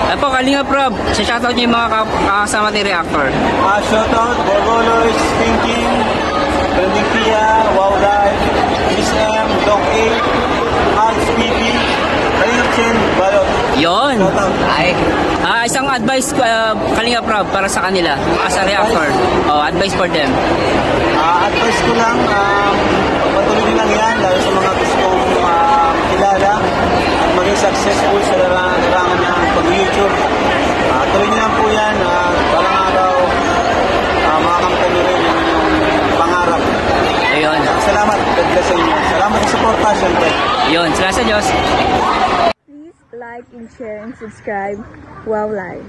Apo, Kalinga Prab, sa shoutout niyo yung mga kasama ni Reactor. Shoutout, Borgoloy, Stinking, Trending Pia, Wow Live, Miss M, Doc 8, Hans PP, Kalinga Chen, Balot. Yun. Shoutout. Ay. Isang advice, Kalinga Prab, para sa kanila, as a Reactor. Advice for them. Advice ko lang, patuloy lang yan, dahil sa mga gustong kilala at maging successful sa larangan ng pag-YouTube. Tuloy nyo lang po yan, parang araw, makakamtan nyo rin yung pangarap. Ayun. Salamat, God bless sa inyo. Salamat sa support, syempre. Yun, salamat sa Diyos. Please like and share and subscribe. Wow Live.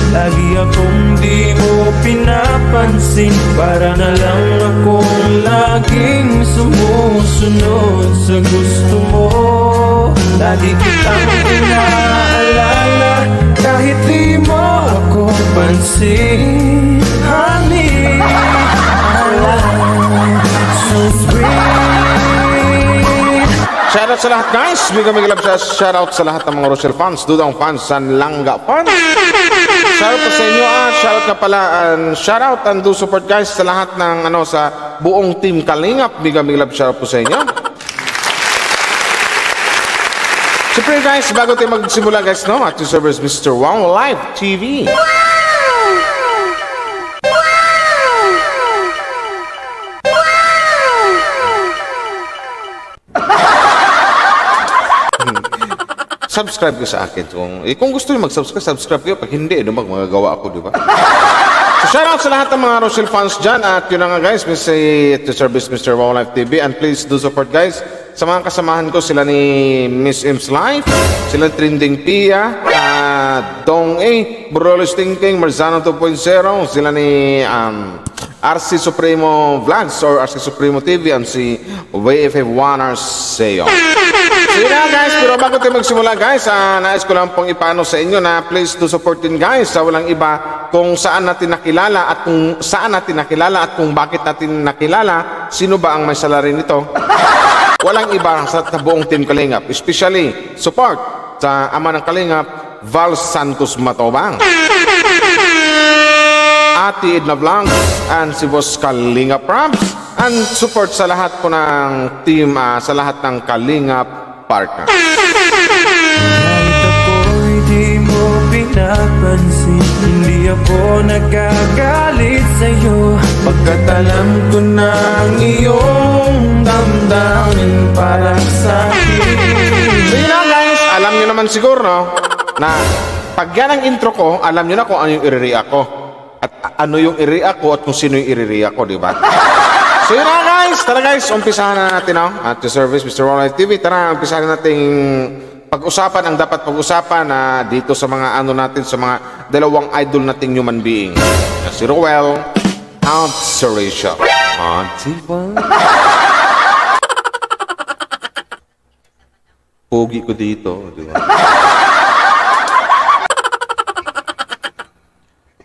Lagi akong di mo pinapansin, para na lang akong laging sumusunod sa gusto mo. Lagi kitang inaalala kahit di mo ako pansin. Honey, I love so sweet. Shoutout sa lahat guys, bigay love sa shoutout sa lahat ng mga Rochelle fans, Dudong fans, Sanlanga fans. Shoutout po sa inyo shoutout na pala, shoutout and do support guys sa lahat ng sa buong team Kalingap, bigay love shoutout po sa inyo. Siyempre guys, bago tayo magsimula guys, at yung servers Mr. Wow Live TV. Subscribe ko sa akin. Kung gusto nyo mag-subscribe, subscribe kayo. Pag hindi, magagawa ako, di ba? So, shoutout sa lahat ng mga Rochelle fans dyan. At yun na nga guys, to service Mr. Wow Life TV. And please do support guys. Sa mga kasamahan ko, sila ni Miss M's Life, sila Trending Pia, Dong A, Brolis Thinking, Marzano 2.0, sila ni RC Supremo Vlogs or RC Supremo TV, and si WFF1 Arceo. So yun na guys, pero bago tayo magsimula guys, nais ko lang pong ipano sa inyo na please do support din guys sa walang iba kung saan natin nakilala at kung saan natin nakilala at kung bakit natin nakilala, sino ba ang may salary nito? Walang iba sa buong team Kalingap, especially support sa ama ng Kalingap, Val Santos Matobang, Ate Edna Vlogs, and si Boss Kalingap Prabs, and support sa lahat po ng team, sa lahat ng Kalingap partner. Kahit ako'y di mo pinapansin, hindi ako nagagalit sa'yo, pagkat alam ko na ang iyong damdamin para sa'kin. So yun na guys, alam nyo naman siguro na pag yan ang intro ko, alam nyo na kung ano yung i-react ko at ano yung i-react ko at kung sino yung i-react ko, diba? So yun na guys, tara guys, umpisahan na natin at the service Mr. Wow Live TV. Tara, umpisahan na natin pag-usapan ang dapat pag-usapan dito sa mga natin, sa mga dalawang idol nating human being, si Roel at si Rachel. Diba? Pogi ko dito, diba?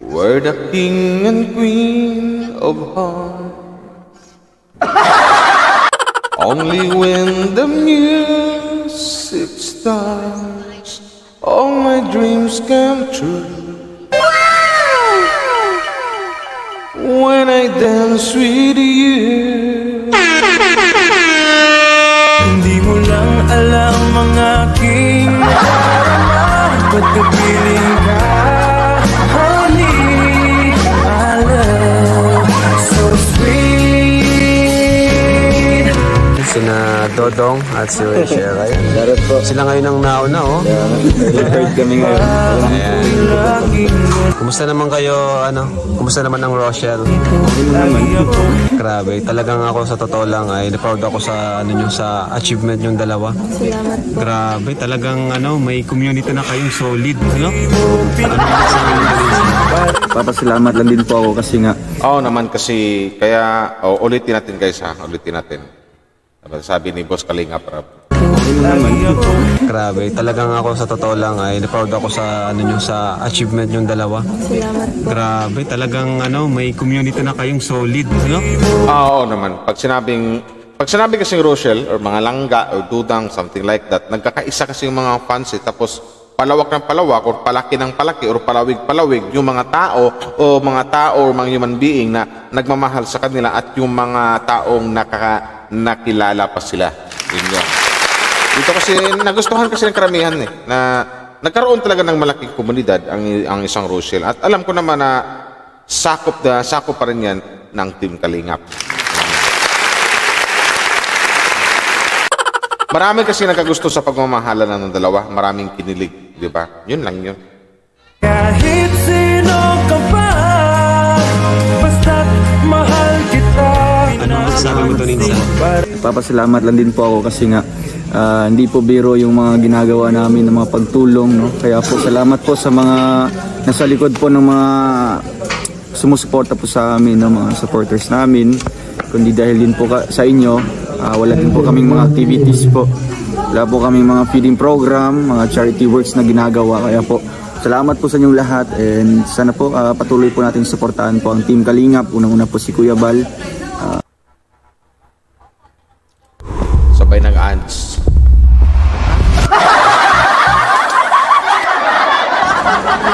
We're the king and queen of hearts. Only when the music starts, all my dreams come true. When I dance with you. Hindi mo lang alam ang aking nadarama, pagkapiling ka, honey, I love so sweet. Sina Dodong at si Rachel. Darot po. Sila ngayon ang nauna, Third kami ngayon. Ayan. Kumusta naman kayo, Kumusta naman ang Rochelle? Grabe, talagang ako sa totoo lang ay proud ako sa sa achievement yung dalawa. Salamat po. Grabe, talagang may community na kayong solid, Ano masasabi mo din sa Papasalamat lang din po ako kasi nga Oo naman kasi, kaya ulitin natin guys ha, ulitin natin. Sabi ni Boss Kalinga Prab. Grabe, talagang ako sa totoo lang ay na-proud ako sa ano nyo, sa achievement yung dalawa. Salamat. Grabe, talagang ano, may community na kayong solid, no? Oo naman. Pag sinabi kasing Rochelle or mga langga or dudang, something like that, nagkakaisa kasi yung mga fans tapos palawak ng palawak or palaki ng palaki or palawig-palawig yung mga tao o mga human being na nagmamahal sa kanila at yung mga taong nakilala pa sila. Yun yun. Dito kasi nagustuhan kasi ng karamihan na nagkaroon talaga ng malaking komunidad ang isang Rochelle. At alam ko naman na sakop pa rin yan ng Team Kalingap. Marami kasi nagkagusto sa pagmamahalan ng dalawa. Maraming kinilig, di ba? Yun lang yun. Kahit sino ka pa, basta't mahal kita. Ano masasabi mo to, Ninsa? papasalamat lang din po ako kasi nga hindi po biro yung mga ginagawa namin ng mga pagtulong, no? Kaya po salamat po sa mga nasa likod po ng mga sumusuporta po sa amin, no? Mga supporters namin. Kundi dahil din po sa inyo, wala din po kaming mga activities po. Wala po kaming mga feeding program, mga charity works na ginagawa. Kaya po salamat po sa inyong lahat and sana po patuloy po natin suportahan po ang Team Kalingap. Unang-una po si Kuya Bal. Sabay nag-ants.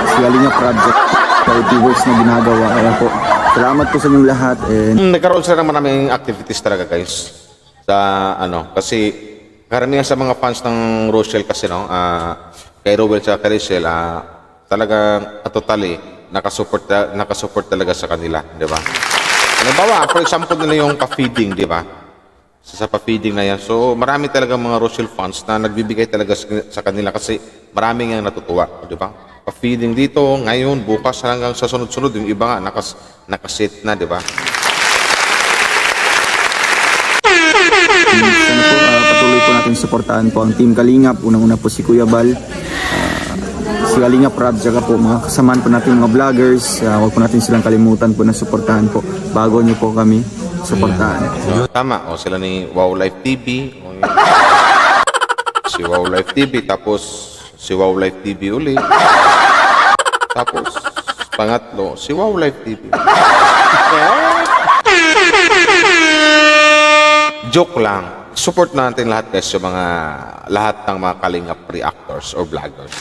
Si Kalingap Project, charity works na ginagawa. Kaya po salamat po sa inyong lahat and Nagkaroon sila ng maraming activities talaga guys. Kasi karamihan sa mga fans ng Rochelle kasi kay Rowell at kay Rachel talagang totally nakasupport talaga sa kanila, di ba? Halimbawa, for example nila yung pa-feeding, di ba? Sa pa-feeding na yan. So, marami talaga mga Rochelle fans na nagbibigay talaga sa kanila kasi maraming yang natutuwa, di ba? Pa-feeding dito, ngayon, bukas hanggang sa sunod-sunod, yung iba nga nakasit na, di ba? sana po patuloy po natin suportahan po ang Team Kalingap. Unang-una po si Kuya Bal, si Kalingap Rab, saka po mga kasamaan po natin mga vloggers. Huwag po natin silang kalimutan po na suportahan po bago nyo po kami suportahan. Tama, sila ni Wow Life TV. Si Wow Life TV, tapos si Wow Life TV uli. Tapos, pangatlo, si Wow Life TV. Joke lang. Support natin lahat guys yung lahat ng mga Kalingap reactors or vloggers.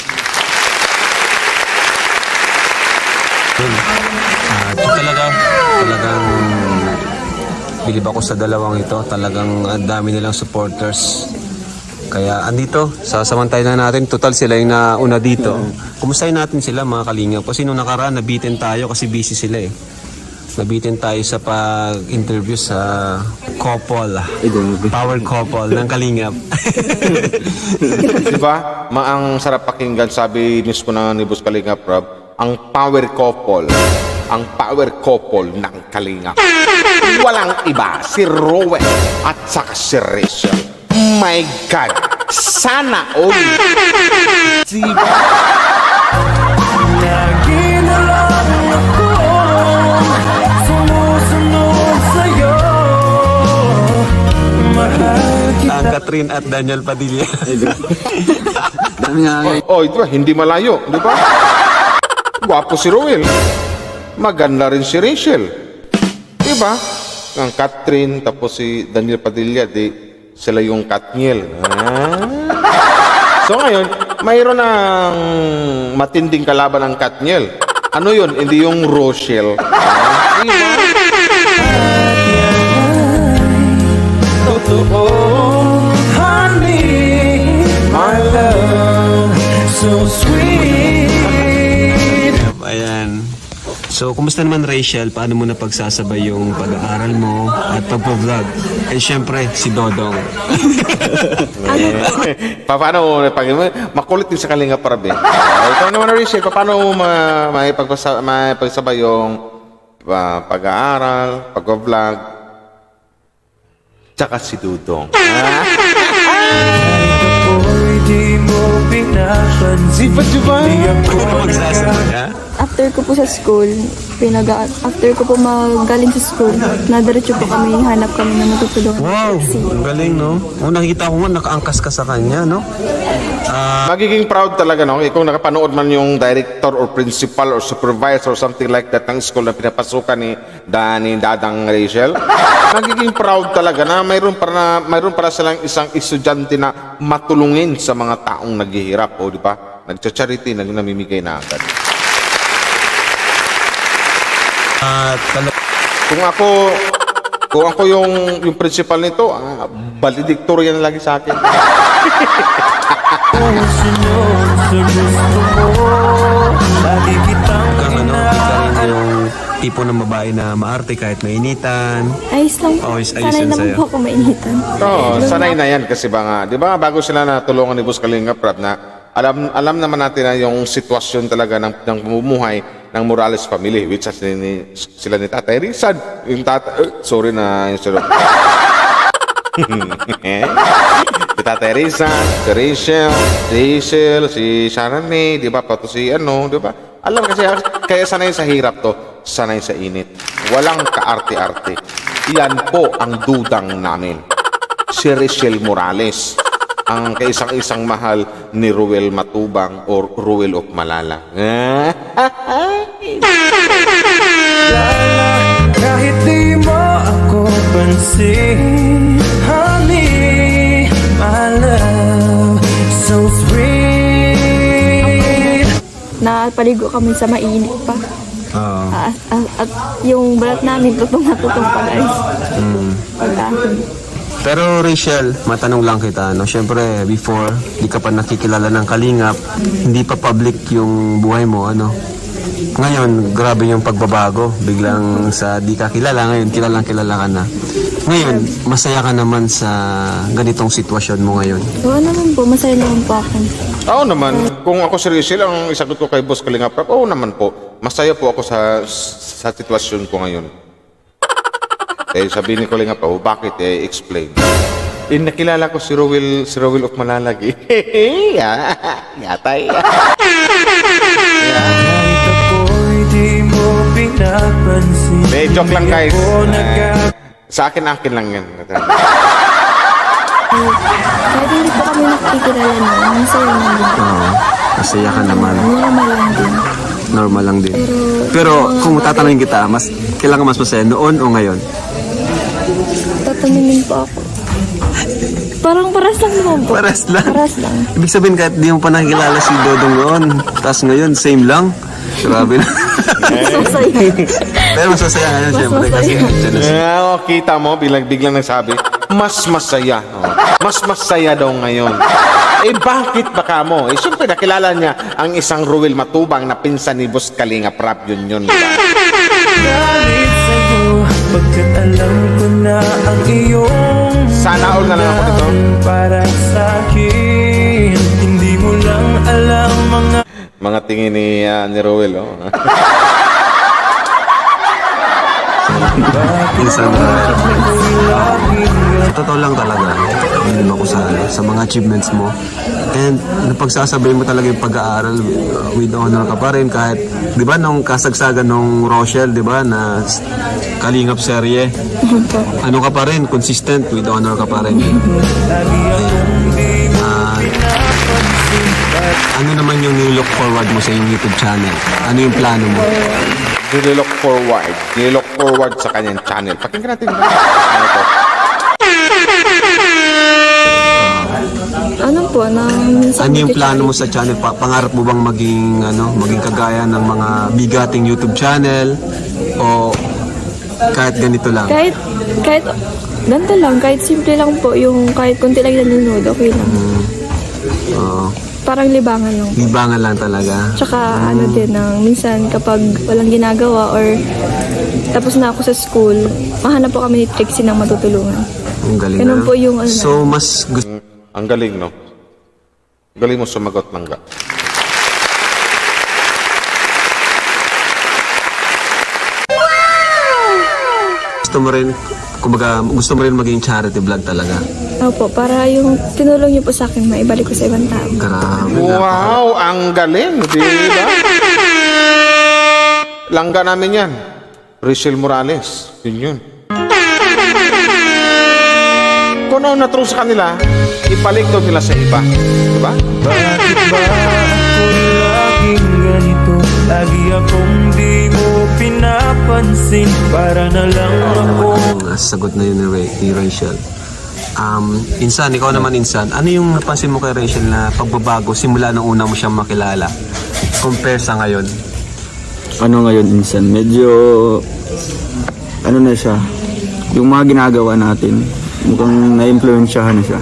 Talagang bilib ako sa dalawang ito. Talagang ang dami nilang supporters. Kaya andito, sasamantayan na natin. Total sila yung nauna dito. Kumustahin natin sila mga Kalingap. Kasi nung nakaraan, nabitin tayo kasi busy sila eh. Nabitin tayo sa pag-interview sa couple, power couple ng Kalingap. Diba? Ang sarap pakinggan, sabi mismo ni Boss Kalingap Rob, ang power couple ng Kalingap. Walang iba, si Rowell at saka si Rachel. My God! Sana all! Diba? Lagi na lang ako sumusunod sa'yo. Mahal kita. Ang Catherine at Daniel Padilla. Dami nga Diba? Hindi malayo, diba? Gwapo si Rowell. Maganda rin si Rachel. Diba? Ang Catherine, tapos si Daniel Padilla, sila yung Katniel. So ngayon, mayroon ng matinding kalaban ng Katniel. Ano yun? Hindi yung Rochelle. Diba? Totoo, honey, my love, so sweet. Ayan. So, kumusta naman Rachel? Paano mo na pagsasabay yung pag-aaral mo at pag-vlog? And syempre, si Dodong. Paano makulit din sa Kalingap Rab eh. Ikaw naman Rachel, paano mapagsabay yung pag-aaral, pag-vlog, tsaka si Dudong? Kahit ako'y di mo pinapansin, di ako Paano magsasabay, ha? after ko po sa school, after ko po magaling sa school, nadiretso po kami, hanap kami na matutulungan. Wow, ang galing, no? Nakikita ko nga, nakaangkas ka sa kanya, no? Magiging proud talaga, no? Kung nakapanood man yung director or principal or supervisor or something like that ng school na pinapasukan ni Dadang Rachel, magiging proud talaga na mayroon para silang isang estudyante na matulungin sa mga taong naghihirap, o di ba? Nagcha-charity, namimigay na agad. Kung ako yung principal nito, valedictorian na lagi sa akin. Yung tipo ng babae na maarte kahit mainitan. Ayos lang po. Ayos Sanay yun naman sa'yo. po ako mainitan. Oo, sanay na yan kasi ba nga, di ba bago sila natulungan ni Boss Kalinga Prab na alam naman natin na yung sitwasyon talaga ng pamumuhay ng Morales family, which is sila ni Tatay Rizal, yung sorry na yung sila. Si Tatay Rizal, si Rachel, si Sharon May, di ba, pato si di ba? Alam kasi, kaya sanay sa hirap to, sanay sa init. Walang kaarte-arte. Yan po ang dudang namin. Si Rachel Morales, ang kaisang-isang mahal ni Ruel Matubang or Ruel of Malala. Kahit di mo ako pansin, honey, my love, so sweet. Napaligo kami sa mainit pa. At yung balat namin tutong na tutong pa, guys. Pero Rachel, matanong lang kita, no? Siyempre, before, di ka pa nakikilala ng Kalingap, hindi pa public yung buhay mo, ano? Ngayon, grabe yung pagbabago. Biglang sa di ka kilala, ngayon kilalang kilala ka na. Ngayon, masaya ka naman sa ganitong sitwasyon mo ngayon. Oo naman po, masaya naman po ako. Oo naman. Kung ako si Rachel, ang isagot ko kay Boss Kalinga Prab, oo naman po. Masaya po ako sa sitwasyon ko ngayon. Sabi ni Kalinga Prab, bakit? Explain. Nakilala ko si Ruel of Malalag. Yatay. Kahit ako'y di mo pinapansin. Joke lang guys. Sa akin lang yan. Kahit hindi po kami nakikilala na, masaya naman din. Masaya ka naman. Normal lang din. Normal lang din. Pero kung tatanungin kita, kailangan mas masaya noon o ngayon? Tatanungin po ako. Parang paras lang naman po. Paras lang? Paras lang. Ibig sabihin kahit di mo pa nakikilala si Dodong noon, tapos ngayon, same lang? Grabe na. Masaya. Pero mas masaya ngayon, siyempre. Kasi Kita mo, biglang nagsabi, mas masaya. Mas masaya daw ngayon. Bakit baka mo? Siyempre, nakilala niya ang isang Ruel Matubang na pinsan ni Boss Kalinga Prab. Yun. Galit sa'yo, pagkat alam ko na ang iyong Sana all na lang ako dito. para sa'kin. Hindi mo lang alam Mga tingin ni Ruel, Minsan totoo lang talaga hindi ako sa mga achievements mo, and napagsasabay mo talaga yung pag-aaral with honor ka pa rin kahit, di ba, nung kasagsagan nung Rochelle, di ba, na Kalingap serye, ano ka pa rin, consistent, with honor ka pa rin. Ano naman yung nilook forward mo sa iyong YouTube channel? Ano yung plano mo? Nilook forward sa kanyang channel. Pakinggan natin ba? Ano to? Ano po, Ano yung plano mo sa channel? Pangarap mo bang maging kagaya ng mga bigating YouTube channel? O kahit ganito lang? Kahit ganito lang, kahit simple lang po, yung kahit kunti lang nanonood, okay lang. Parang libangan lang. Libangan lang talaga. Tsaka minsan kapag walang ginagawa or tapos na ako sa school, mahanap po kami ni Trixie ng matutulungan. Ang galing Ganun na. po yung So, mas gusto... Ang galing, no? Galing mo sumagot ng ga. Gusto mo rin maging charity vlog talaga. Opo, para yung tinulong niyo po sa akin, maibalik ko sa ibang tao. Grabe. Wow, ang galing, di ba? Langga namin yan. Rachel Morales. Yun. Kung ano na true sa kanila, ipalik daw nila sa iba. Diba? Bakit ba ako laging ganito? Lagi akong di mo pinapansin. Para na lang ako. Ang sagot na yun ni Rachel. Insan, ikaw naman Insan, ano yung napansin mo kay Rachel na pagbabago simula nung una mo siyang makilala compare sa ngayon? Ano ngayon, Insan? Medyo, ano na siya, yung mga ginagawa natin, mukhang na-influensyahan na siya.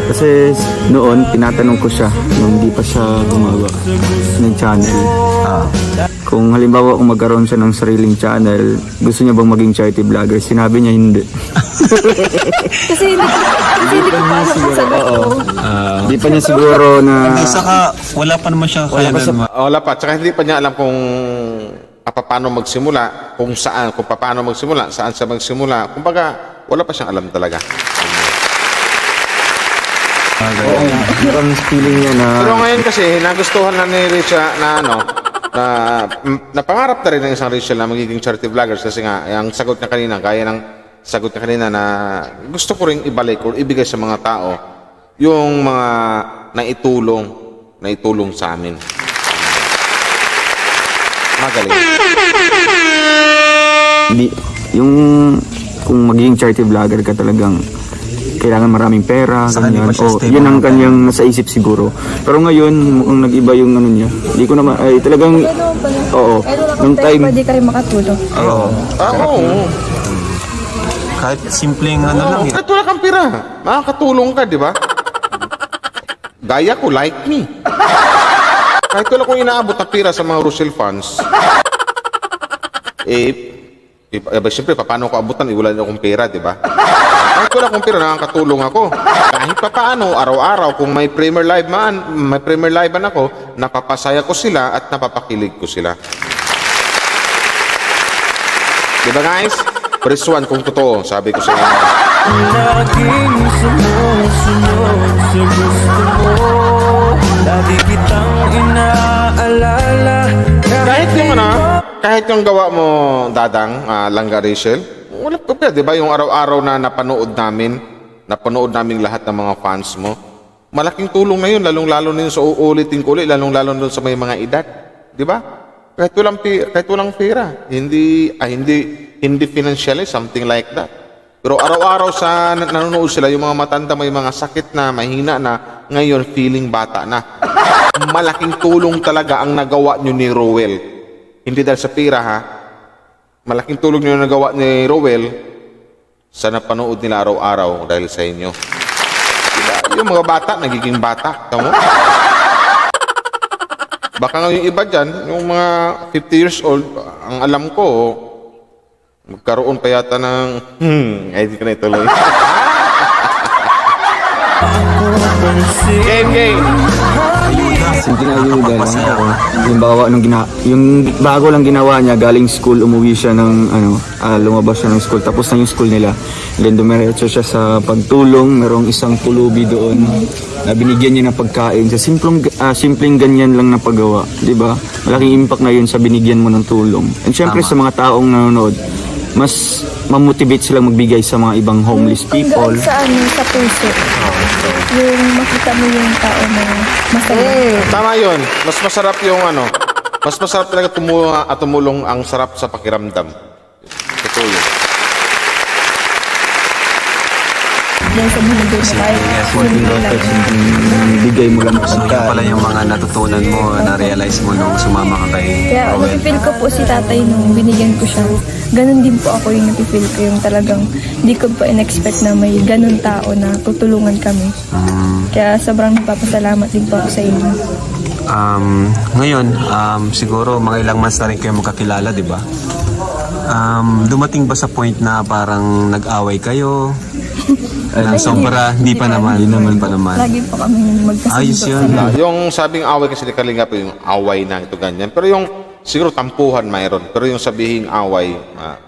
Kasi noon, tinatanong ko siya nung hindi pa siya gumawa ng channel. Kung halimbawa kung magkaroon siya ng sariling channel, gusto niya bang maging charity vlogger? Sinabi niya hindi. Kasi hindi ko pa nasasagot ko. Hindi pa niya siguro na... Saka wala pa naman siya kaya Wala pa. Tsaka hindi pa niya alam kung paano magsimula, kung paano magsimula, saan siya magsimula. Kumbaga, wala pa siyang alam talaga. Ang feeling niya na... Pero ngayon kasi, nagustuhan na ni Rachel na pangarap na rin ng isang Rachel na magiging charity vloggers kasi nga, ang sagot niya kanina, gaya ng sagot niya kanina na gusto ko rin ibalik o ibigay sa mga tao yung mga naitulong sa amin. Magaling. Hindi, yung kung magiging charity vlogger ka talagang kailangan maraming pera, ganyan. O, yun ang kanyang nasa isip siguro. Pero ngayon, mukhang nag-iba yung ano niya. Hindi ko naman, ay talagang, oo. Nung time, Pwede ka rin makatulong. Oo. kahit simpleng ano lang Kahit wala kang pira, makakatulong ka, di ba? Gaya ko, like me. Kahit wala kong inaabot na pira sa mga Rochelle fans, siyempre, paano ko abutan? Wala na akong pera, di ba? Kahit wala akong pera, nakakatulong ako. Kahit pa paano, araw-araw, kung may Premier Live man ako, napapasaya ko sila at napapakilig ko sila. Di ba guys? Press 1 kung totoo, sabi ko sa inyo. Laging sumusunod sa gusto mo. Lagi kitang inaalala. Kahit yung gawa mo, Dadang, Langga Rachel, wala pa pwede, di ba? Yung araw-araw na napanood namin lahat ng mga fans mo, malaking tulong na yun, lalong-lalo na yun sa uulitin ko ulit, lalong-lalo na sa may mga edad. Di ba? Kahit walang pera, hindi financially, something like that. Pero araw-araw sa nanonood sila, yung mga matanda, may mga sakit na, mahina na, ngayon feeling bata na. Malaking tulong talaga ang nagawa nyo ni Rowell. Hindi dahil sa pera, ha? Malaking tulong nyo na nagawa ni Rowell sa napanood nila araw-araw dahil sa inyo. Diba? Yung mga bata, nagiging bata. Tama mo? Baka nga yung iba dyan, yung mga 50 years old, ang alam ko, magkaroon pa yata ng... ay, di ko na ituloy. Game! simple na ayuda lang ako. Yung bago lang ginawa niya, galing school, umuwi siya ng lumabas siya ng school, tapos na yung school nila. Then dumiretso siya sa pagtulong, merong isang pulubi doon na binigyan niya ng pagkain. Sa simpleng ganyan lang na paggawa, di ba? Malaking impact na yun sa binigyan mo ng tulong. And syempre sa mga taong nanonood, mas mamotivate silang magbigay sa mga ibang homeless people. Hanggang sa puso. Yung makita mo yung tao na masaya. Tama yun. Mas masarap yung mas masarap talaga tumulong ang sarap sa pakiramdam. Ito yun. Yan sa mga doon kahit Bigay mo lang So, yun pala yung mga natutunan mo, na-realize mo nung sumama ka kay kaya Rowell. napipil ko po si tatay nung binigyan ko siya. Ganon din po ako yung napipil ko, yung talagang hindi ko pa in-expect na may ganon tao na tutulungan kami. Kaya sobrang nagpapasalamat din po ako sa inyo. Ngayon, siguro mga ilang months na rin kayo magkakilala, di ba? Dumating ba sa point na parang nag-away kayo? Ng sobra, hindi pa naman. Lagi po kami magkasundo. Ayos yun. Yung sabing away kasi ni Kalinga po yung away na ito ganyan. Pero yung siguro tampuhan mayroon. Pero yung sabihing away,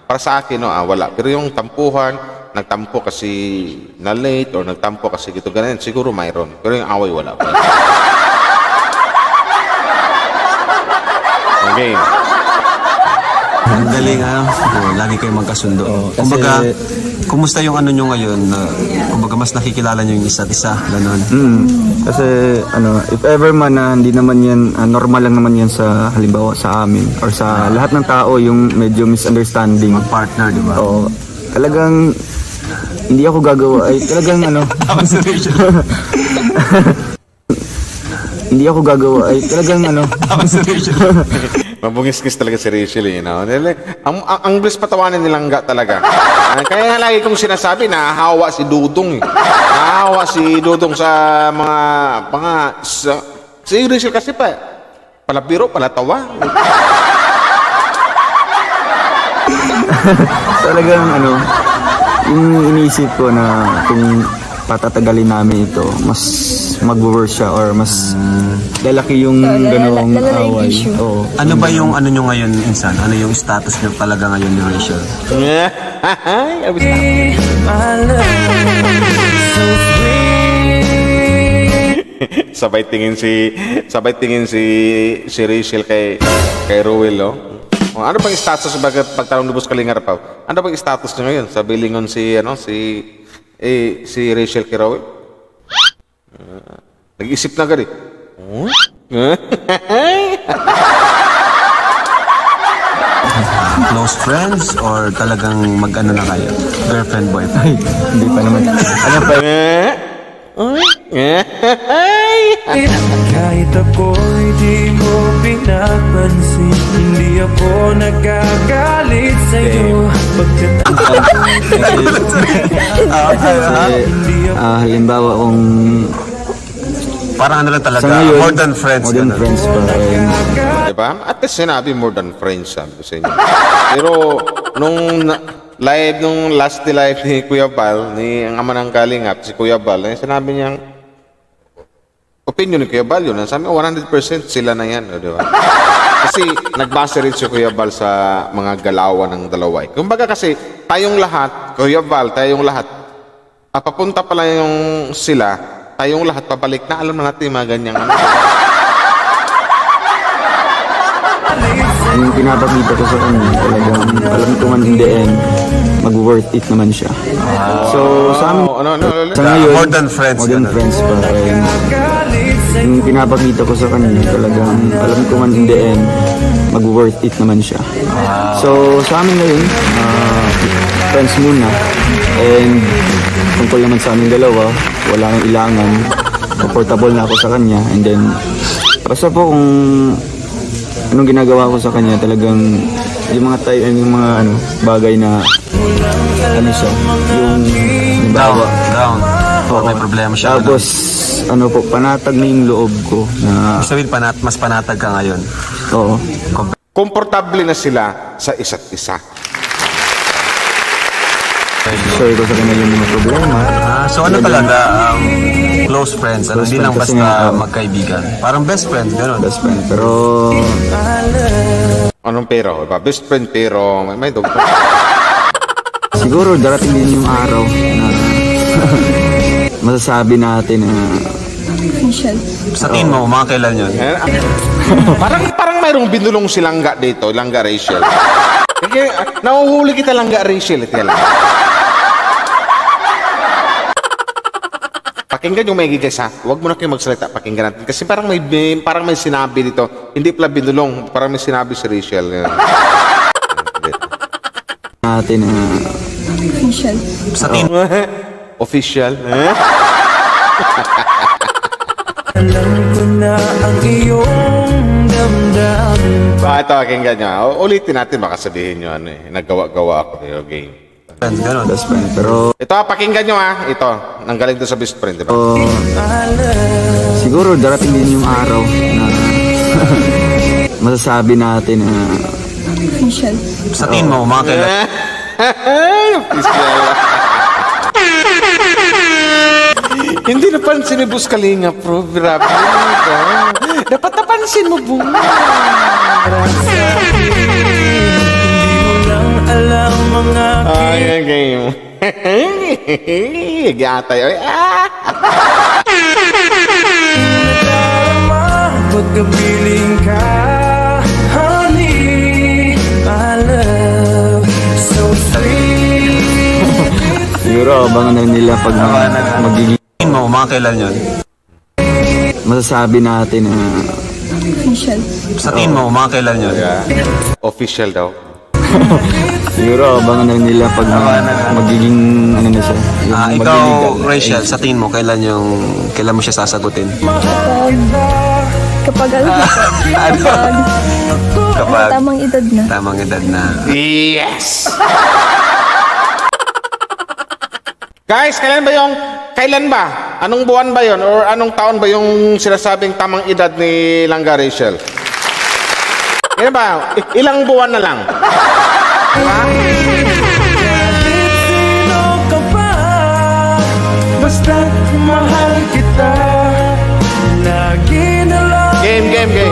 para sa akin wala. Pero yung tampuhan, nagtampo kasi na late or nagtampo kasi gito ganyan, siguro mayroon. Pero yung away wala pa. Okay. Ang galing, lagi kayo magkasundo. kasi- Kumbaga, kumusta yung ano nyo ngayon? Kumbaga, mas nakikilala nyo yung isa't isa, gano'n. Kasi if ever man na hindi naman yan, normal lang naman yan sa halimbawa sa amin or sa lahat ng tao yung medyo misunderstanding. Partner, di ba? Oo. Talagang hindi ako gagawa ay talagang hindi ako gagawa ay talagang Mabungis-ngis talaga si Rachel, you know. Ang bilis patawanan nilang talaga. Kaya nga lagi kong sinasabi, nahahawa si Dudong. Nahahawa si Dudong sa si Rachel kasi palabiro, palatawa. talagang yung iniisip ko na kung patatagalin namin ito, mas mag-worse siya or mas lalaki yung ganong lalala yung away. issue. Oo. Ano ba yung ano nyo ngayon, Insan? Ano yung status nyo talaga ngayon ni Rachel? sabay tingin si Rachel kay Rowell, oh. Ano bang status pagtanong ni Boss Kalingar pa? Ano bang status niya ngayon? Sabi lingon si Rachel kay Rowell. Nag-isip na gari. Close friends or talagang mag-ano na kayo? Girlfriend, boyfriend? Hindi pa naman. Ano pa? Kahit ako'y di mo pinapansin, hindi ako nagagalit sa'yo. Halimbawa kung Parang ano lang talaga, sa ngayon, more than friends. more than ganun. friends pa rin. Diba? At least sinabi more than friends, sabi ko sa inyo. Pero nung last live ni Kuya Bal, ang ama ng Kalingap, si Kuya Bal, sinabi niyang opinion ni Kuya Bal yun. Sabi 100% sila na yan. Di ba? Kasi nagbase rin si Kuya Bal sa mga galawan ng dalawa. Kumbaga kasi tayong lahat, Kuya Bal, tayong lahat, papunta pala yung sila, tayong lahat pabalik na, alam na natin yung mga ganyang ano. Yung pinapakita ko sa kanya, talagang alam ko man in the end, mag-worth it naman siya. So sa amin, sa ngayon, More than friends, more than ganun. friends pa rin. Yung pinapakita ko sa kanya, talagang alam ko man in the end, mag-worth it naman siya. So sa amin ngayon, friends muna. And tungkol naman sa aming dalawa, wala nang ilangan. Comfortable na ako sa kanya. And then, basta po kung anong ginagawa ko sa kanya, talagang yung mga bagay na siya, yung Down. Oh, may problema siya. tapos po, panatag na yung loob ko na Sabihin, mas panatag ka ngayon. oo. Komportable na sila sa isa't isa. Share ko sa kanya yung mga problema. So ano talaga, close friends, Close hindi lang friends kasi basta nga, magkaibigan. Parang best friend, gano'n. Best friend. Pero Anong pero? Iba? Best friend pero may doktor. siguro darating din yung araw na masasabi natin na Official. Sa tingin mo, mga kailan yun? parang mayroong binulong si Langga dito, Langga Rachel. Kaya, nahuhuli kita Langga Rachel. Ito lang. Pakinggan yung may guys ha. Huwag mo na kayo magsalita. Pakinggan natin. Kasi parang may sinabi dito. Hindi pala binulong. Parang may sinabi si Rachel. natin na Official. Sa tingin mo, Official. Alam ko na ang iyong damdamin. Ito, pakinggan nyo. Ulitin natin. Baka sabihin nyo nagawa-gawa ako yung game. friend, gano'n. best friend. Pero Ito, pakinggan nyo ha. Ito. Nanggaling doon sa best friend, di ba? siguro darating din yung araw na masasabi natin na Official. Sa tingin mo, mga kailan? Official. Hindi napansin ni Boss Kalinga, bro. Grabe. Dapat napansin mo, bro. Hindi mo lang alam mga Ay, ang game. Gatay. Ay, pagkapiling ka, honey, I love Siguro abangan na rin nila pag magiging Tingin mo, mga kailan yun? masasabi natin na Official. Sa tingin mo, mga kailan yun? Official daw. siguro abangan na rin nila pag magiging ano na siya. yung Ikaw, magiging- Rachel, sa tingin mo, kailan mo siya sasagutin? Kapag ano, Kapag tamang edad na. tamang edad na. Yes! Guys, kailan ba? Anong buwan ba yon or anong taon ba yung sinasabing tamang edad ni Langga Rachel? Kailan ba? Ilang buwan na lang? Diba? Sino ka ba? Basta't mahal kita. Lagi na lang Game.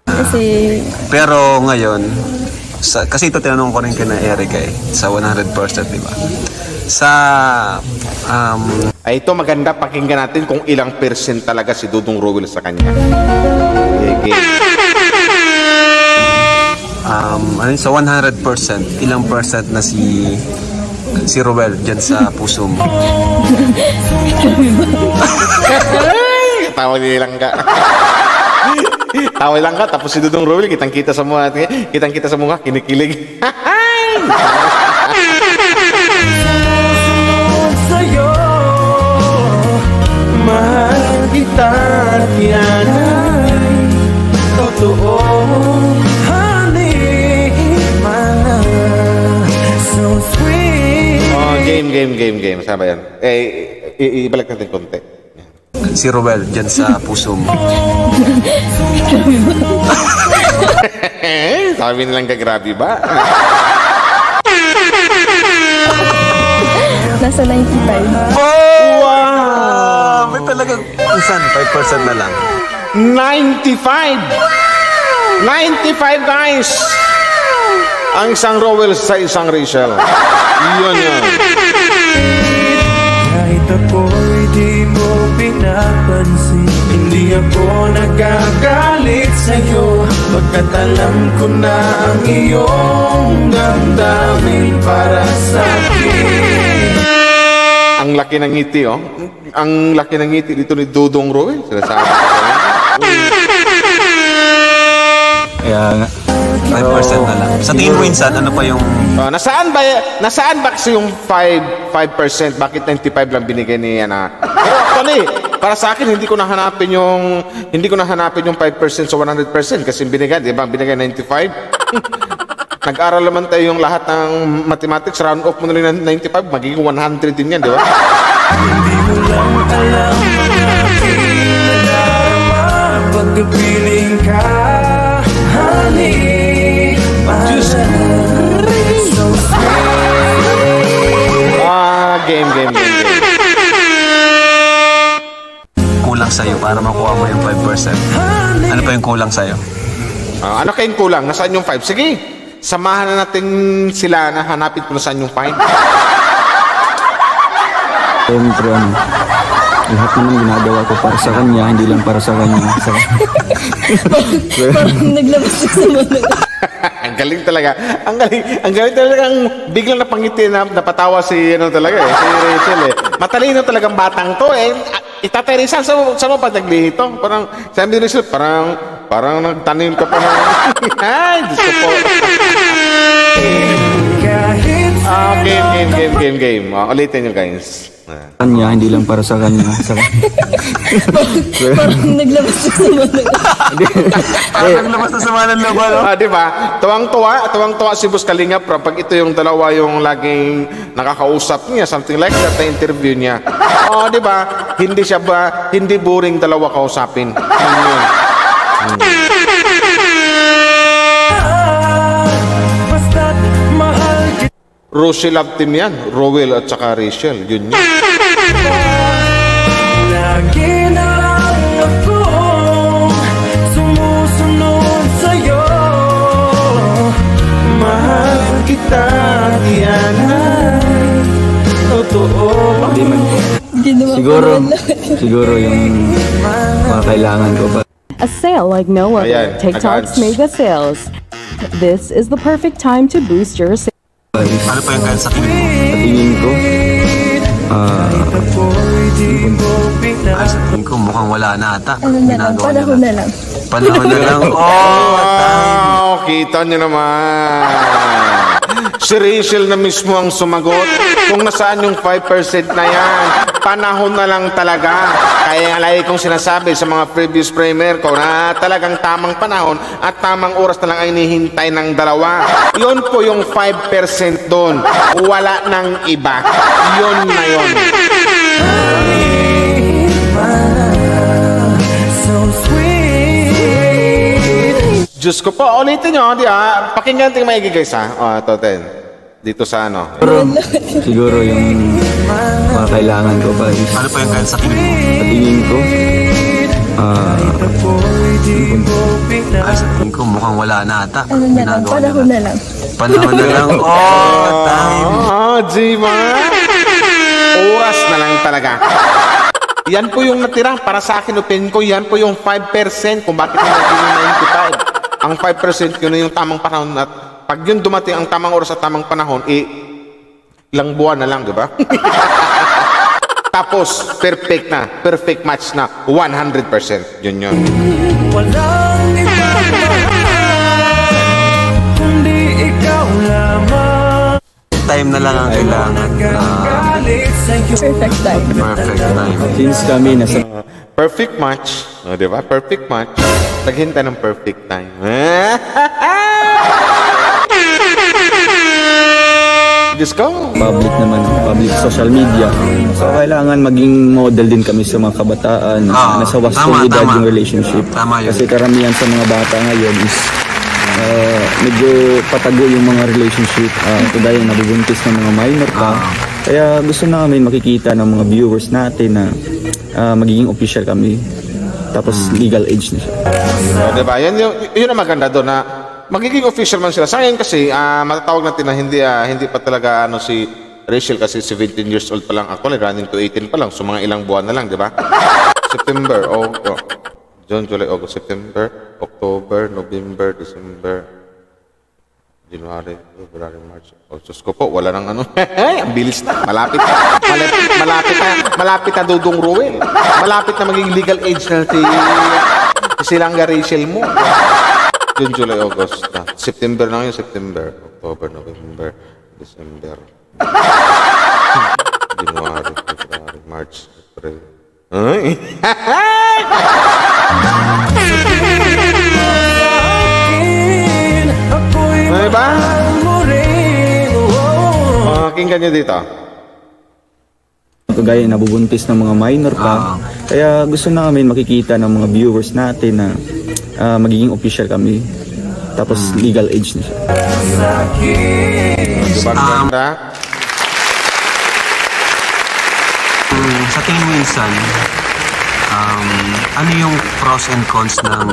Kasi Pero ngayon, kasi ito tinanong ko rin kina Eric sa 100%, di ba? Sa, Ay, ito maganda pakinggan natin kung ilang percent talaga si Dudong Rowell sa kanya. Game. sa 100%, ilang percent na si Rowell dyan sa puso mo? Tawa ni Langga. Tawa lang ka, tapos si Dudong Rowell, kitang-kita sa mukha, kinikilig. sa'yo. Mahal kita at yan ay totoo. Honey, mana, so sweet. Oh, game. Saan ba yan? Ibalik natin konti. Si Rowell dyan sa puso mo. Sabi nilang gagrabe ba? nasa 95. Wow! May talagang minsan, 5% na lang. 95! 95 guys! Ang isang Rowell sa isang Rachel. Yun. Kahit ako'y di mo pinapansin, hindi ako nagagalit sa'yo, pagkat alam ko na ang iyong damdamin para sa'kin. Ang laki ng ngiti, oh. Ang laki ng ngiti dito ni Dudong Rowell. Sinasabi ko sa'yo. Kaya nga 5% na lang. Sa tingin mo minsan, ano pa yung... Nasaan ba kasi yung 5%? Bakit 95 lang binigay ni Ana? Pero actually, para sa akin hindi ko nahanapin yung 5% sa 100% kasi binigay, di ba? Binigay 95. Nag-aral naman tayo yung lahat ng mathematics, round off mo na lang ng 95, magiging 100 din yan, di ba? Hindi mo lang alam ang aking nadarama pagkapiling ka, honey. Diyos. So sweet. Game. kulang sa'yo para makuha mo yung 5%? Ano pa yung kulang sa'yo? Ano kayong kulang? Nasaan yung 5? Sige, samahan na natin sila na hanapin kung nasaan yung 5. siyempre lahat naman ginagawa ko para sa kanya, hindi lang para sa kanya. Parang naglabas sa mga. Ang galing talaga. Ang galing talaga ang biglang napangiti na napatawa si talaga si Rachel Matalino talagang batang to Itaterisan sa mo pag naglihito. Parang sabi ni Rachel, parang nagtanim ka pa ng ay, Diyos ko po. Game. Ulitin nyo guys. Kanya, hindi lang para sa kanya. Parang naglabas sa mga. Parang labas na sama ng laban, no? Di ba? Tuwang-tuwa si Boss Kalingap pag ito yung dalawa yung laging nakakausap niya, something like that na interview niya. Di ba? Hindi boring dalawa kausapin. Yun. Basta't mahal kita. Rosie Love Team yan. Rowell at saka Rachel. Yun. Lagi na lang ako sumusunod sa'yo. Mahal kita, yan ay totoo. Siguro yung mga kailangan ko pa. A sale like no other. Ayan, TikTok's nag-ads. mega sales. This is the perfect time to boost your sales. Ano pa yung kahit sa tingin mo? Sa tingin ko, Ay, sa tingin ko mukhang wala na ata. Ano na lang, Ginagawa panahon na lang. Panahon na lang. Oh, kita nyo naman. Si Rachel na mismo ang sumagot kung nasaan yung 5% na yan. Panahon na lang talaga. Kaya lagi kong sinasabi sa mga previous premier ko na talagang tamang panahon at tamang oras na lang ay nihintay ng dalawa. Yun po yung 5% doon. Wala nang iba. Yun na yun. Diyos ko po, ulitin nyo, di ba? Pakinggan tingin maigi guys ha. O, ito, dito sa ano. pero siguro yung mga kailangan ko pa is, Ano pa yung kahit sa tingin mo? sa tingin ko, Ay, sa tingin ko mukhang wala na ata. Ano na lang, Ginagawa panahon na lang. Panahon na lang. Time. Diba? Oras na lang talaga. Yan po yung natira. Para sa akin, opinion ko, yan po yung 5% kung bakit yung naging 95. Ang 5% yun yung tamang panahon at pag yun dumating ang tamang oras at tamang panahon, ilang buwan na lang, di ba? Tapos, perfect na. Perfect match na. 100%. Yun yun. Walang ibang mahal, kundi ikaw lamang. Time na lang ang kailangan. Galit sa'yo. Perfect time. Perfect time. since kami nasa Perfect match. O, di ba? Perfect match. Naghintay ng perfect time. Diyos ko. public naman, public social media. So kailangan maging model din kami sa mga kabataan na nasa Tama, wastong edad tama. yung relationship. Tama yun. Kasi karamihan sa mga bata ngayon is medyo patago yung mga relationship. Kagaya nabubuntis ng mga minor pa. Kaya gusto namin makikita ng mga viewers natin na magiging official kami. Tapos legal age na siya. O, di ba? Yun ang maganda doon na magiging official man sila. Sa ngayon kasi, matatawag natin na hindi pa talaga si Rachel kasi 17 years old pa lang. Actually, running to 18 pa lang. So, mga ilang buwan na lang, di ba? September, June, July, August, September, October, November, December, January, February, March. Oh, Diyos ko po, wala nang ano. Ang bilis na. Malapit na. Malapit na Dudong Ruel. Malapit na maging legal age na si Langga Rachel mo. June, July, August. September na ngayon, September, October, November, December, January, February, March, April. Ay! Ano ba? Pakinggan nyo dito. Kagaya nabubuntis ng mga minor pa. Kaya gusto namin makikita ng mga viewers natin na magiging official kami. Tapos legal age na siya. Diba ganda? Sa tingin mo minsan, ano yung pros and cons ng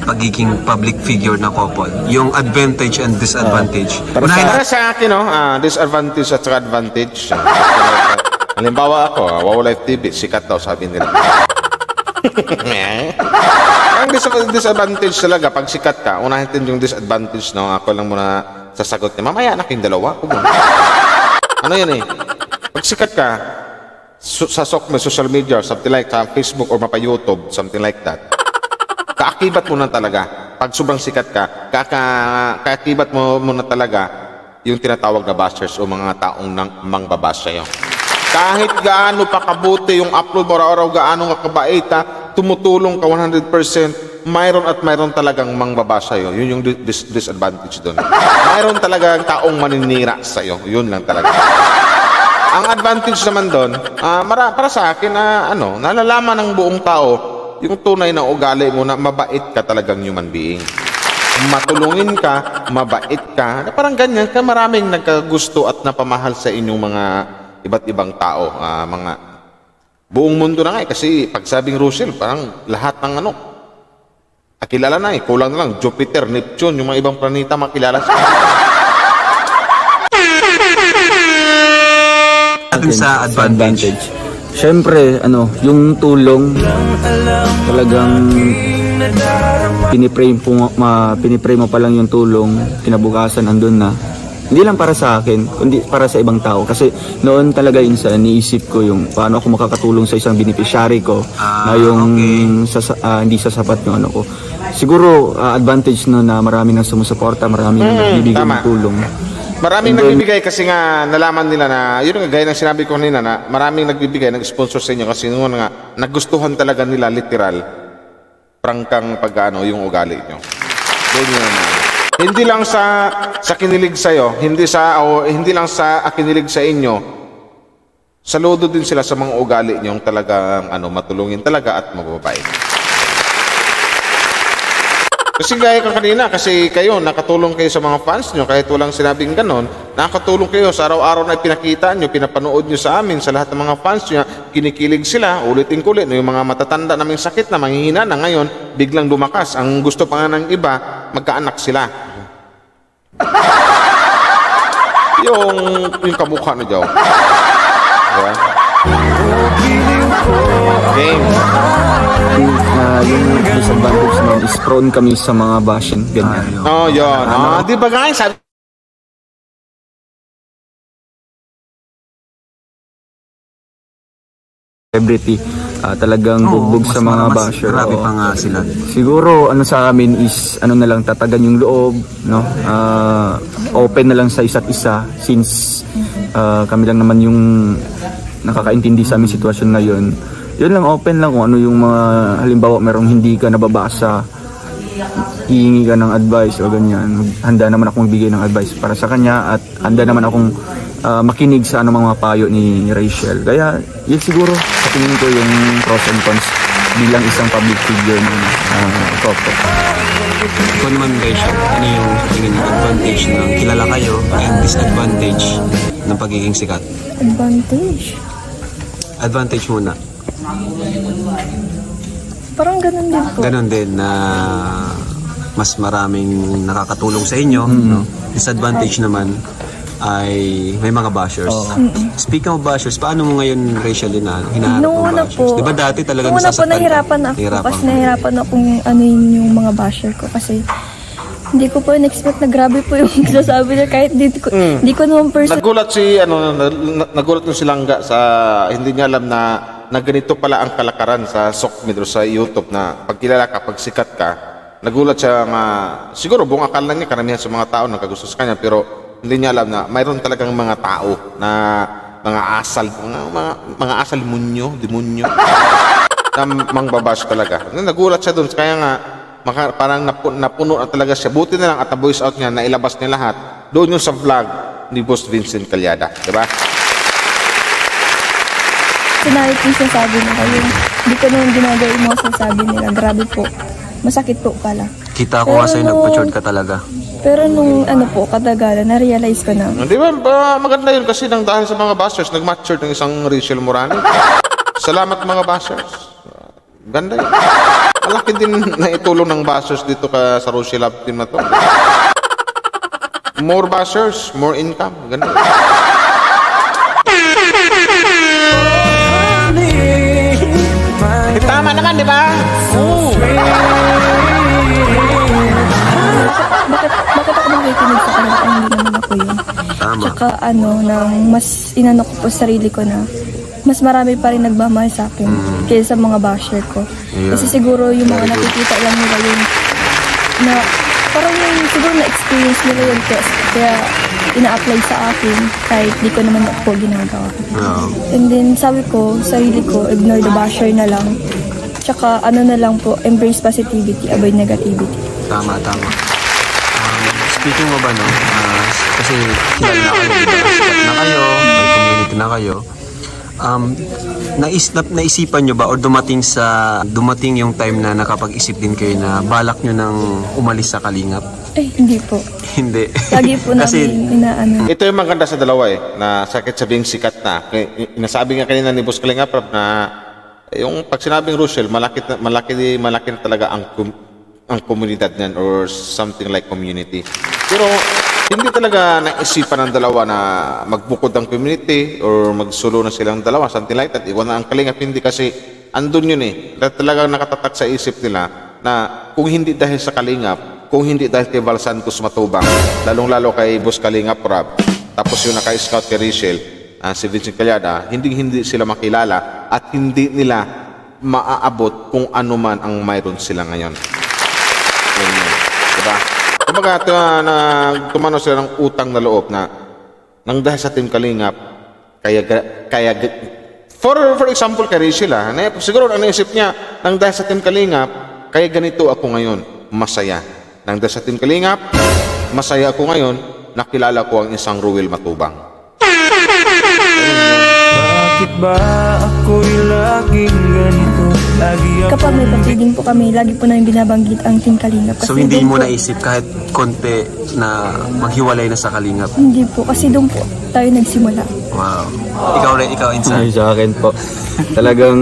pagiging public figure na couple? Yung advantage and disadvantage. Para sa akin, disadvantage at saka advantage. Halimbawa ako, Wow Life TV, sikat daw sabi nila. Ang disadvantage talaga, pag sikat ka, unahin din yung disadvantage, no? Ako lang muna sasagot niya. Mamaya na kayong dalawa. Ano yun eh? Pag sikat ka, sa social media, something like sa Facebook or mapa YouTube, something like that. Kaakibat mo na talaga. Pag sobrang sikat ka, kaakibat mo na talaga yung tinatawag na bashers o mga taong mangbabash sa'yo. Kahit gaano pa kabuti yung upload mo araw-araw, gaano ka kabait, tumutulong ka 100%, mayroon talagang mangbabash sa'yo. Yun yung disadvantage doon. Mayroon talagang taong maninira sa'yo. Yun lang talaga. Ang advantage naman doon, para sa akin, nalalaman ng buong tao yung tunay na ugali mo na mabait ka talagang human being. Matulungin ka, mabait ka, parang ganyan ka, maraming nagkagusto at napamahal sa inyong mga iba't ibang tao, mga buong mundo na nga kasi pag sabing Russell, parang lahat ng kilala na kulang na lang, Jupiter, Neptune, yung mga ibang planeta makilala sa sa advantage. Siyempre, yung tulong talagang pinipray mo pa lang yung tulong, kinabukasan andun na. Hindi lang para sa akin, kundi para sa ibang tao. Kasi noon talaga yun sa niisip ko yung paano ako makakatulong sa isang beneficiary ko na yung hindi sasapat yung ano ko. Siguro advantage no na marami nang sumusuporta, marami nang nagbibigay ng tulong. Maraming nagbibigay kasi nga nalaman nila na, yun nga gaya ng sinabi ko kanina na maraming nagbibigay, nag-sponsor sa inyo kasi nung nga nagustuhan talaga nila literal prangkang pag-ano yung ugali nyo. Ganyan. Hindi lang sa kinilig sa iyo, hindi lang sa kinilig sa inyo. Saludo din sila sa mga ugali nyo talagang matulungin talaga at mababait. Kasi gaya ka kanina, kasi kayo, nakatulong kayo sa mga fans nyo, kahit walang sinabing ganon, nakatulong kayo sa araw-araw na ipinakita nyo, pinapanood nyo sa amin, sa lahat ng mga fans nyo, kinikilig sila, ulitin kulit, yung mga matatanda naming sakit na, manghihina na ngayon, biglang lumakas. Ang gusto pa nga ng iba, magkaanak sila. yung kamukha na Joe. Diba? Game. Yung disadvantage naman is prone kami sa mga bashing, ganyan. Yun. Di ba guys? Celebrity, talagang bugbog sa mga basher. Grabe pa nga sila. Siguro sa amin is na lang, tatagan yung loob, no? Open na lang sa isa't isa since kami lang naman yung nakakaintindi sa aming sitwasyon ngayon. Yun lang, open lang kung ano yung mga, halimbawa merong hindi ka nababasa, hihingi ka ng advice o ganyan. Handa naman akong magbigay ng advice para sa kanya at handa naman akong makinig sa mga payo ni Rachel. Kaya yun siguro sa tingin ko yung pros and cons bilang isang public figure ng Coco. Ikaw naman, Rachel, ano yung tingin ng advantage ng kilala kayo and disadvantage ng pagiging sikat? Advantage? Advantage muna. Parang ganun din po. Ganon din na mas maraming nakakatulong sa inyo. No? Disadvantage naman ay may mga bashers. Speaking of bashers, paano mo ngayon, Rachel, hinaharap Nung ng bashers? Diba dati talagang nung una po nasasaktan ka? nahirapan ako kasi nahirapan akong yung mga basher ko kasi hindi ko po in-expect na grabe po yung sasabi niya kahit di ko naman Nagulat nagulat yung silangga sa hindi niya alam na ganito pala ang kalakaran sa Sokmed o sa YouTube na pagkilala ka, pag sikat ka, nagulat siya siguro buong akala niya karamihan sa mga tao nagkagusto sa kanya pero hindi niya alam na mayroon talagang mga tao na mga asal, mga asal demonyo na mangbabash talaga. Nagulat siya doon kaya nga parang napuno na talaga siya. Buti na lang at na-voice out niya, nailabas niya lahat. Doon yung sa vlog ni Boss Vincent Calyada. Diba? Sinayot yung sasabi nila yung hindi ko naman ginagawa yung mga sasabi nila. Grabe po. Masakit po pala. Kita ko nga sa'yo, nagpa-chord ka talaga. Pero nung katagalan, na-realize ko na. Di ba? Maganda yun kasi dahil sa mga bashers, nag-matchord ng isang Rachel Morani. Salamat mga bashers. Ganda yun. Malaki din na itulong ng bashers dito sa Rosie Love Team na to. More bashers, more income. Ganda yun. Tama naman, di ba? Bakit ako makikinig sa kanila? Hindi naman ako yun. Tama. Tsaka nang mas inano ko po sa sarili ko na mas marami pa rin nagmamahal sa akin kaysa sa mga basher ko. Yeah. Kasi siguro yung mga nakikita lang nila yun na parang yung siguro na-experience nila yun kaya ina-apply sa akin kahit di ko naman po ginagawa. And then sabi ko, sarili ko, ignore the basher na lang. Tsaka na lang po, embrace positivity, avoid negativity. Tama. Speaking of kasi kilala na kayo, diba? Sikat na kayo, may community na kayo. Naisipan nyo ba or dumating yung time na nakapag-isip din kayo na balak nyo nang umalis sa Kalingap? Hindi po. Hindi. Lagi po namin inaano. Ito yung maganda sa dalawa na sakit sabing sikat na. Inasabi nga kanina ni Boss Kalingap na yung pag sinabing Rochelle, malaki na talaga ang komunidad niyan or something like community. Pero hindi talaga naisipan ng dalawa na magbukod ang community or magsulo na silang dalawa, something like that. Iwan na ang Kalingap, hindi kasi andun yun Talagang nakatatak sa isip nila na kung hindi dahil sa Kalingap, kung hindi dahil kay Val Santos Matubang, lalong-lalo kay Boss Kalinga Prab, tapos yung naka-scout kay Rachel, si Vincent Calyada, hindi sila makilala at hindi nila maaabot kung ano man ang mayroon sila ngayon. Diba? Kumbaga, tumano sila ng utang na loob na nang dahil sa Team Kalingap, kaya for example, kay Rachel, siguro ang naisip niya, nang dahil sa Team Kalingap, kaya ganito ako ngayon, masaya. Nang dahil sa Team Kalingap, masaya ako ngayon, nakilala ko ang isang Ruel Matubang. Bakit ba ako'y laging ganito? Lagi ako Kapag may pa-feeding po kami, lagi po namin binabanggit ang Team Kalingap. So Kasi hindi doon mo po- naisip kahit konti na maghiwalay na sa Kalingap? Hindi po, kasi doon po tayo nagsimula. Wow. Ikaw, Insan. Ay, sa akin po. Talagang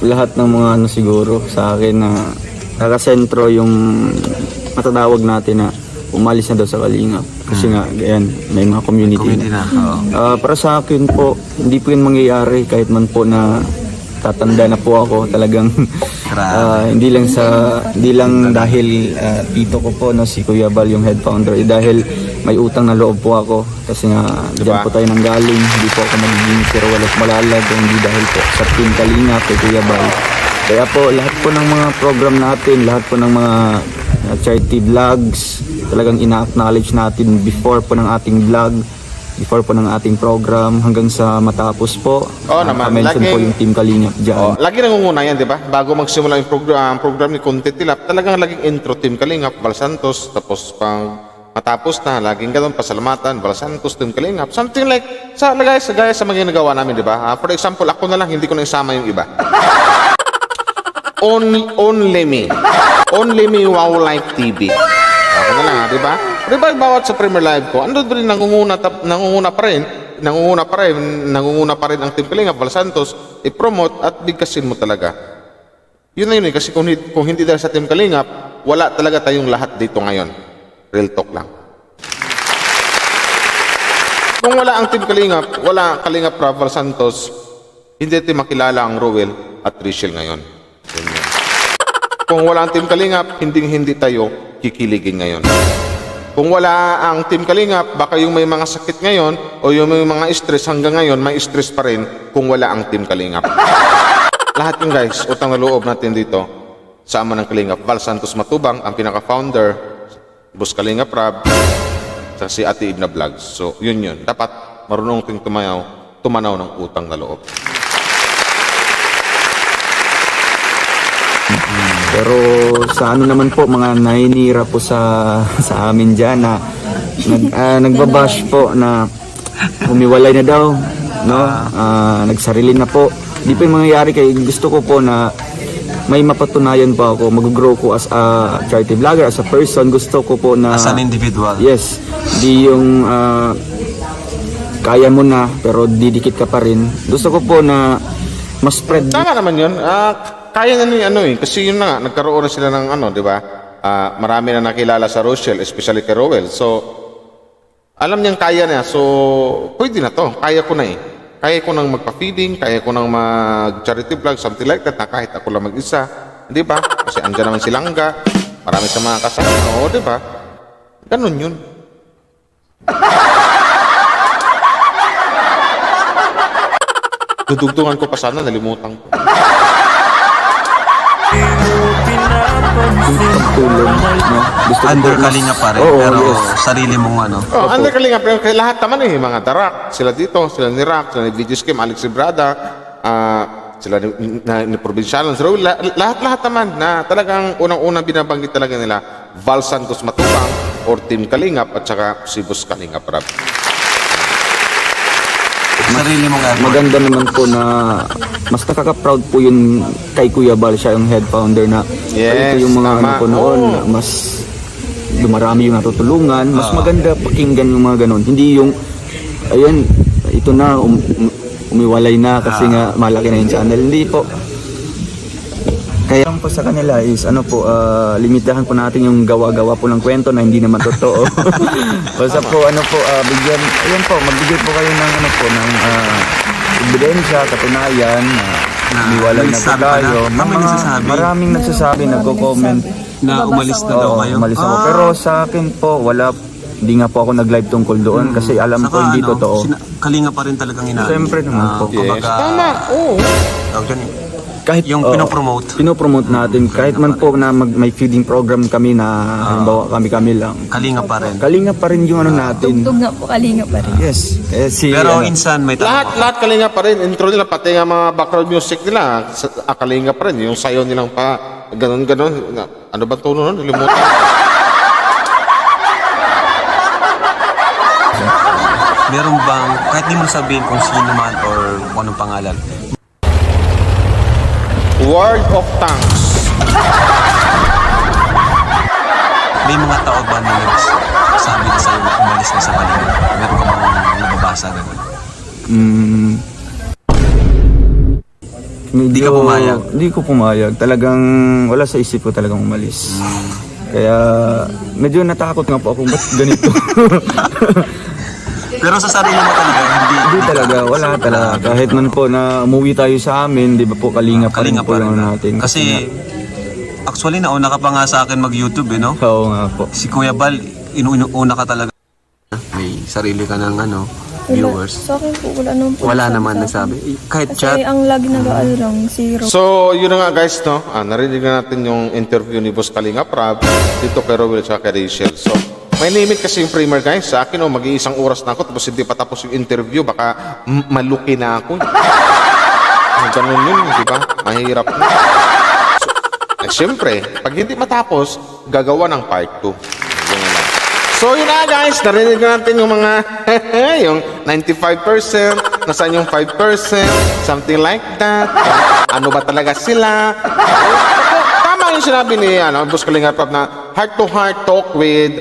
lahat ng mga ano siguro sa akin na nakasentro yung matatawag natin na umalis na daw sa Kalingap. Kasi nga, ganyan, may mga community na. Oo. Para sa akin po, hindi po yun mangyayari kahit man po na tatanda na po ako. Talagang hindi lang dahil tito ko po, no, si Kuya Val, yung head founder, dahil may utang na loob po ako. Kasi nga, diyan po tayo nanggaling. Hindi po ako magiging pero walang malalag. Hindi dahil po sa Team Kalingap kay Kuya Val. Kaya po, lahat po ng mga program natin, lahat po ng mga charity vlogs, talagang ina-acknowledge natin before po ng ating vlog, before po ng ating program, hanggang sa matapos po. Naman. mention po yung Team Kalingap dyan. Lagi nangunguna yan, di ba? Bago magsimula yung program ni Content Tilap, talagang laging intro Team Kalingap, Val Santos, tapos pang matapos na, laging ganun, pasalamatan, Val Santos, Team Kalingap, something like, gaya sa mga ginagawa namin, di ba? For example, ako na lang, hindi ko na isama yung iba. Only me, Wow Life TV. Ako na lang, di ba? Di ba, bawat sa Premier Live ko, andun rin nangunguna pa rin ang Team Kalingap, Val Santos, i-promote at bigkasin mo talaga. Yun na yun kasi kung hindi dahil sa Team Kalingap, wala talaga tayong lahat dito ngayon. Real talk lang. Kung wala ang Team Kalingap, wala Kalingap Prab, Val Santos, hindi natin makilala ang Ruel at Rachel ngayon. Kung wala ang Team Kalingap, hindi tayo kikiligin ngayon. Kung wala ang Team Kalingap, baka yung may mga sakit ngayon o yung may mga stress hanggang ngayon, may stress pa rin kung wala ang Team Kalingap. Lahat yung guys, utang na loob natin dito sa ama ng Kalingap. Val Santos Matubang, ang pinaka-founder, Boss Kalingap Prab, sa si Ate Ibna Vlogs. So, yun. Dapat marunong ting tumanaw ng utang na loob. Pero sa ano naman po, mga naninira po sa amin dyan na nagbabash po na humiwalay na daw, no? Nagsarili na po. Di po yung mangyayari, kaya gusto ko po na may mapatunayan pa ako, mag-grow ko as a charity vlogger, as a person. Gusto ko po na as an individual. Yes, di yung kaya mo na pero didikit ka pa rin. Gusto ko po na mas spread. Tama naman yun. Kaya na kasi yun na nga, nagkaroon na sila ng di ba? Marami na nakilala sa Rochelle, especially kay Rowell. So, alam niyang kaya na. So, pwede na to. Kaya ko na Kaya ko nang magpa-feeding, kaya ko nang mag-charity vlog, something like that, na kahit ako lang mag-isa. Di ba? Kasi andyan naman si Langga, marami sa mga kasama. Di ba? Ganun yun. Dudugtungan ko pa sana, nalimutan ko. tulong, no? Gusto ko Under po Kalingap pa rin, Oo, pero yes. sarili mong Under Kalingap, pero lahat naman mga Tarak, sila dito, sila ni Rock, sila ni Video Scheme, Alex Librada, sila ni Provincial, lahat naman na talagang unang-unang binabanggit talaga nila, Val Santos Matubang or Team Kalingap at saka si Boss Kalingap Rab. sarili mong effort. Maganda naman po na mas nakaka-proud po yun kay Kuya Val, siya yung head founder na Yes, ito yung mga tama. ano po noon, mas dumarami yung natutulungan, mas maganda pakinggan yung mga ganon. Hindi yung, ayan, ito na, umiwalay na kasi nga malaki na yung channel. Hindi po. Kaya po sa kanila is limitahan po natin yung gawa-gawa po ng kwento na hindi naman totoo. Basta po bigyan, ayan po, magbigay po kayo ng ng ebidensya, katunayan, umiwalay na po nagsasabi ka tayo. na? May nagsasabi? Maraming nagsasabi, nagko-comment. Na umalis na daw Oo, kayo? umalis ako. Pero sa akin po, hindi nga po ako nag-live tungkol doon kasi alam ko hindi totoo. Kalinga pa rin talagang inaano. Siyempre naman po. Kumbaga, Tama, oo. tawag dyan eh. Kahit Yung pinopromote. Pinopromote natin. Kahit man po na may feeding program kami na halimbawa kami lang. Kalinga pa rin. Kalinga pa rin yung ano natin. Tugtog nga po, kalinga pa rin. Yes. Kaya Pero insan may Lahat kalinga pa rin. Intro nila, pati nga mga background music nila, kalinga pa rin. Yung sayo nilang pa, ganon. Ano ba tono nun? Nilimutan. Meron bang, kahit di mo sabihin kung sino man or kung anong pangalan, World of Tanks. may mga tao ba na nagsabi na sa'yo na umalis na sa Kalinga? Meron ka bang nababasa ganun? Hindi ka pumayag? Hindi ko pumayag. Talagang wala sa isip ko talagang umalis. Kaya medyo natakot nga po ako. Ba't ganito? Pero sa sarili mo talaga, Hindi talaga. Wala talaga. Kahit man po na umuwi tayo sa amin, di ba po kalinga pa rin Kalinga po pa rin yung na. natin. Kasi actually nauna ka pa nga sa akin mag-YouTube eh, no? Oo nga po. Si Kuya Bal, inuuna ka talaga. May sarili ka ng viewers. Sa akin po, wala naman po. Wala nagsabi naman sa akin. nagsabi. Kahit Kasi chat, ang lagi nag-aano lang, si Ro. So, yun na nga guys, no? Narinig na natin yung interview ni Boss Kalinga Prab dito kay Rowell at kay Rachel. So, may limit kasi yung primer guys. Sa akin, mag-iisang oras na ako tapos hindi pa tapos yung interview. Baka maluki na ako. Ganun yun, di ba? Mahirap na. So, siyempre, pag hindi matapos, gagawa ng part 2. Yun na lang. So yun na guys, narinig natin yung mga yung 95%, nasaan yung 5%, something like that. Ano ba talaga sila? Tama yung sinabi ni Boss Kalinga Prab na heart-to-heart talk with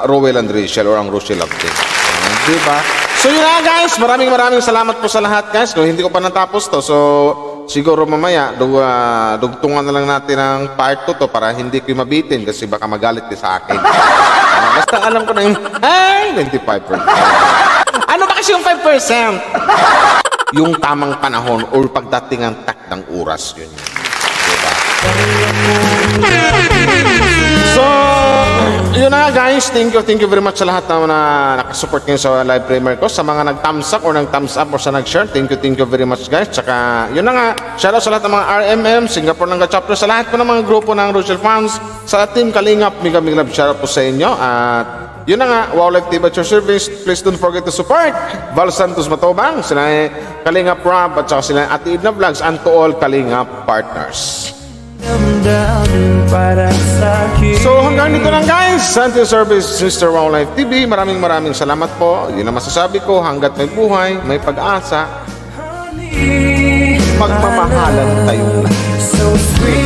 Rowell and Rachel or ang Rochelle Acting. Diba? So yun na guys, maraming salamat po sa lahat guys. No, hindi ko pa natapos to. So siguro mamaya dugtungan na lang natin ang part 2 to para hindi ko mabitin kasi baka magalit din sa akin. Basta alam ko na yung 95%. Ano ba kasi yung 5%? Yung tamang panahon or pagdating ang takdang oras yun. Diba? So, yun na guys. Thank you very much sa lahat na nakasupport ngayon sa live premiere ko. Sa mga nag-thumbs up or nag-thumbs up or sa nag-share, thank you very much guys. Tsaka, yun na nga, shoutout sa lahat ng mga RMM, Singapore Langga Chapter, sa lahat po ng mga grupo ng Rochelle fans, sa Team Kalingap, mega love shoutout po sa inyo. At yun na nga, Wow Life TV at your service. Please don't forget to support Val Santos Matobang, sila Kalingap Rob, at saka sila Ate Edna Vlogs, and to all Kalingap partners. So hanggang dito lang guys, Santo Service Mr. Wow Life TV. Maraming salamat po. Yun ang masasabi ko, hanggat may buhay, may pag-asa, magmamahalan tayong lahat.